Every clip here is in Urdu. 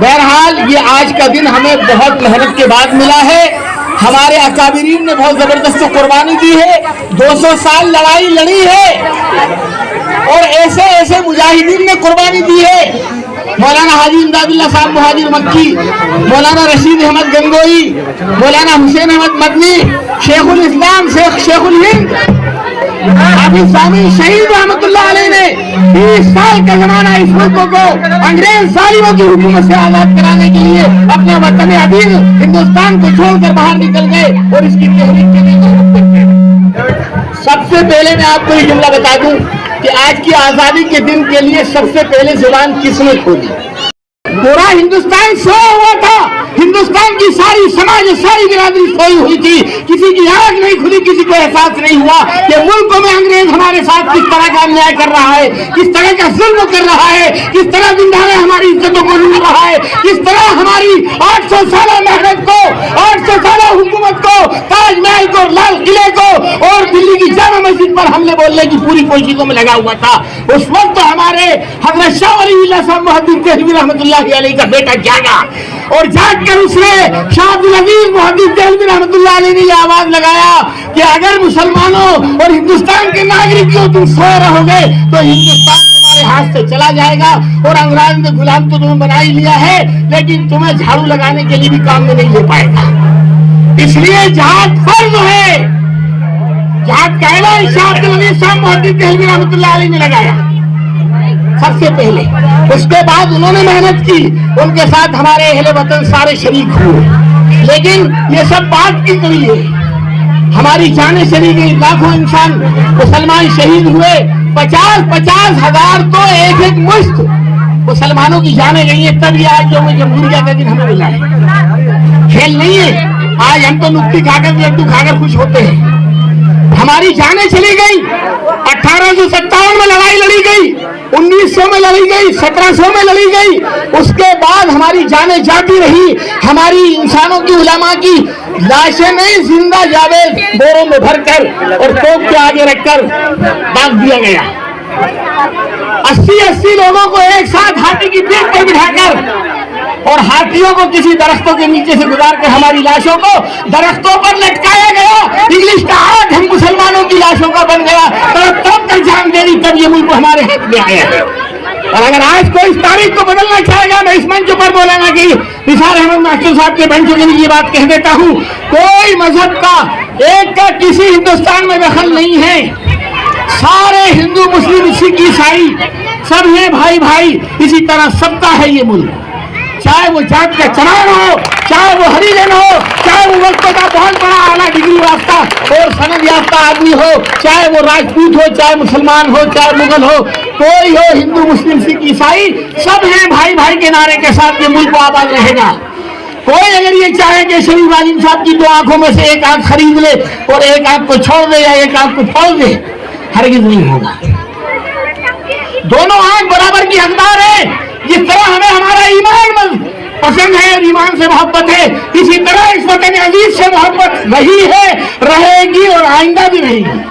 بہرحال یہ آج کا دن ہمیں بہت محنت کے بعد ملا ہے. ہمارے اکابرین نے بہت زبردست قربانی دی ہے. 200 سال لڑائی لڑی ہے اور ایسے ایسے مجاہدین نے قربانی دی ہے. مولانا حاجی امداد اللہ صاحب مہاجر مکی, مولانا رشید احمد گنگوئی, مولانا حسین احمد مدنی, شیخ الاسلام شیخ الہند حافظ سامی شہید رحمت اللہ علیہ نے 20 سال کا زمانہ اس ملک کو انگریز ظالموں کی حکومت سے آزاد کرانے کے لیے اپنے وطن عزیز ہندوستان کو چھوڑ کر باہر نکل گئے اور اس کی تحریک کے لیے. سب سے پہلے میں آپ کو یہ جملہ بتا دوں کہ آج کی آزادی کے دن کے لیے سب سے پہلے زبان کس نے کھولی؟ پورا ہندوستان سویا ہوا تھا. ہندوستان کی ساری سماج ساری برادری سوئی ہوئی تھی. کسی کی آنکھ نہیں کھلی, کسی کو احساس نہیں ہوا کہ ملکوں میں انگریز ہمارے ساتھ کس طرح کا انیائے کر رہا ہے, کس طرح کا ظلم کر رہا ہے, کس طرح زندہ میں ہماری عزتوں کو لوٹ رہا ہے, کس طرح ہماری 800 سالہ محنت کو, 800 سالہ حکومت کو, تاج محل کو, لال قلعے کو اور دلی کی جامع مسجد پر حملے بولنے کی پوری کوششوں میں لگا ہوا تھا. اس وقت ہمارے حضرت شاہ ولی اللہ صاحب محدث دہلوی رحمۃ اللہ علیہ کا بیٹا جاگا اور جاگ کر اس نے شاہ عبدالعزیز محدث دہلوی رحمۃ اللہ علیہ نے یہ آواز لگایا کہ اگر مسلمانوں اور ہندوستان کے ناگرکوں تم سوئے رہو گے تو ہندوستان تمہارے ہاتھ سے چلا جائے گا اور انگریز نے غلام تو تمہیں بنا ہی لیا ہے لیکن تمہیں جھاڑو لگانے کے لیے بھی کام میں نہیں لے پائے گا. اس لیے جہاد فرض ہے. جہاد کا اعلان شاہ عبدالعزیز صاحب محدث دہلوی رحمۃ اللہ علیہ نے لگایا سب سے پہلے. اس کے بعد انہوں نے محنت کی, ان کے ساتھ ہمارے اہل وطن سارے شریک ہوئے. لیکن یہ سب بات کی کمی ہے. ہماری جانیں چلی گئی, لاکھوں انسان مسلمان شہید ہوئے, 50 ہزار تو ایک مشت مسلمانوں کی جانیں گئی ہیں. تب یہ آج یوم جمہوریہ کا دن ہمیں ملا ہے. کھیل نہیں ہے. آج ہم تو نکتی کھا کر لڈو کھا کر خوش ہوتے ہیں. ہماری جانیں چلی گئی. 1857 میں لڑائی لڑی گئی, 1900 میں لڑی گئی, 1700 میں لڑی گئی. اس کے بعد ہماری جانیں جاتی رہی. ہماری انسانوں کی علماء کی لاشیں نہیں, زندہ جاوید بوروں میں بھر کر اور توپ کے آگے رکھ کر داغ دیا گیا. 80 لوگوں کو ایک ساتھ ہاتھی کی پیٹھ پر بٹھا کر اور ہاتھیوں کو کسی درختوں کے نیچے سے گزار کر ہماری لاشوں کو درختوں پر لٹکایا گیا. انگلش کا آج ہم مسلمانوں کی لاشوں کا بن گیا. تب کر جان دے رہی تب یہ ملک ہمارے ہاتھ میں آیا ہے. اور اگر آج کوئی اس تاریخ کو بدلنا چاہے گا, میں اس منچ پر بولوں گا کہ نثار احمد ماسٹر صاحب کے بینچوں کے لیے یہ بات کہہ دیتا ہوں, کوئی مذہب کا ایک کا کسی ہندوستان میں دخل نہیں ہے. سارے ہندو مسلم سکھ عیسائی سب ہیں بھائی بھائی. اسی طرح سب کا ہے یہ ملک. چاہے وہ جات کا چنان ہو, چاہے وہ ہریجن ہو, چاہے وہ وقت کا بہت بڑا اعلیٰ ڈگری یافتہ اور سند یافتہ آدمی ہو, چاہے وہ راجپوت ہو, چاہے مسلمان ہو, چاہے مغل ہو, کوئی ہو, ہندو مسلم سکھ عیسائی سب ہیں بھائی بھائی کے نعرے کے ساتھ یہ ملک آباد رہے گا. کوئی اگر یہ چاہے کہ شریف عالم صاحب کی 2 آنکھوں میں سے ایک آنکھ خرید لے اور ایک آنکھ کو چھوڑ دے یا ایک آنکھ کو پھوڑ دے, ہرگز نہیں ہوگا. دونوں آنکھ برابر کی حقدار ہے. جس طرح ہمیں ہمارا ایمان پسند ہے اور ایمان سے محبت ہے, اسی طرح اس وطن عزیز سے محبت رہی ہے, رہے گی اور آئندہ بھی رہے گی.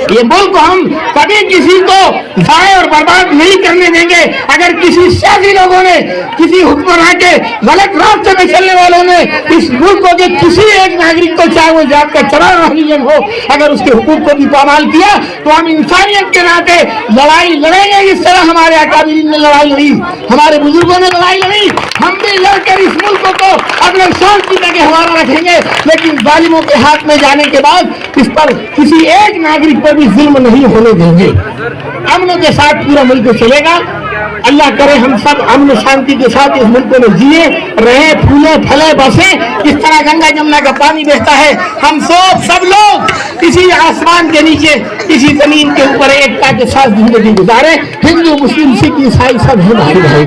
یہ ملک ہم کبھی کسی کو ضائع اور برباد نہیں کرنے دیں گے. اگر کسی سیاسی لوگوں نے, کسی حکمراں کے غلط راستے میں چلنے والوں نے اس ملک کو کے کسی ایک ناگرک کو, چاہے وہ ذات کا چران ریلیجن ہو, اگر اس کے حقوق کو بھی پامال کیا تو ہم انسانیت کے ناطے لڑائی لڑیں گے. اس طرح ہمارے اکابرین نے لڑائی لڑی, ہمارے بزرگوں نے لڑائی لڑی, ہم بھی لڑ کر اس ملک کو اپنے شان کی تک حوالہ رکھیں گے. لیکن ظالموں کے ہاتھ میں جانے کے بعد اس پر کسی ایک ناگرک پر بھی ظلم نہیں ہونے دیں گے. امن کے ساتھ پورا ملک چلے گا. اللہ کرے ہم سب امن و شانتی کے ساتھ اس ملک میں جیے رہیں, پھولے پھلے بسیں. جس طرح گنگا جمنا کا پانی بہتا ہے, ہم سب لوگ اسی آسمان کے نیچے, اسی زمین کے اوپر ایکتا کے ساتھ زندگی گزارے. ہندو مسلم سکھ عیسائی سب ہیں بھائی بھائی.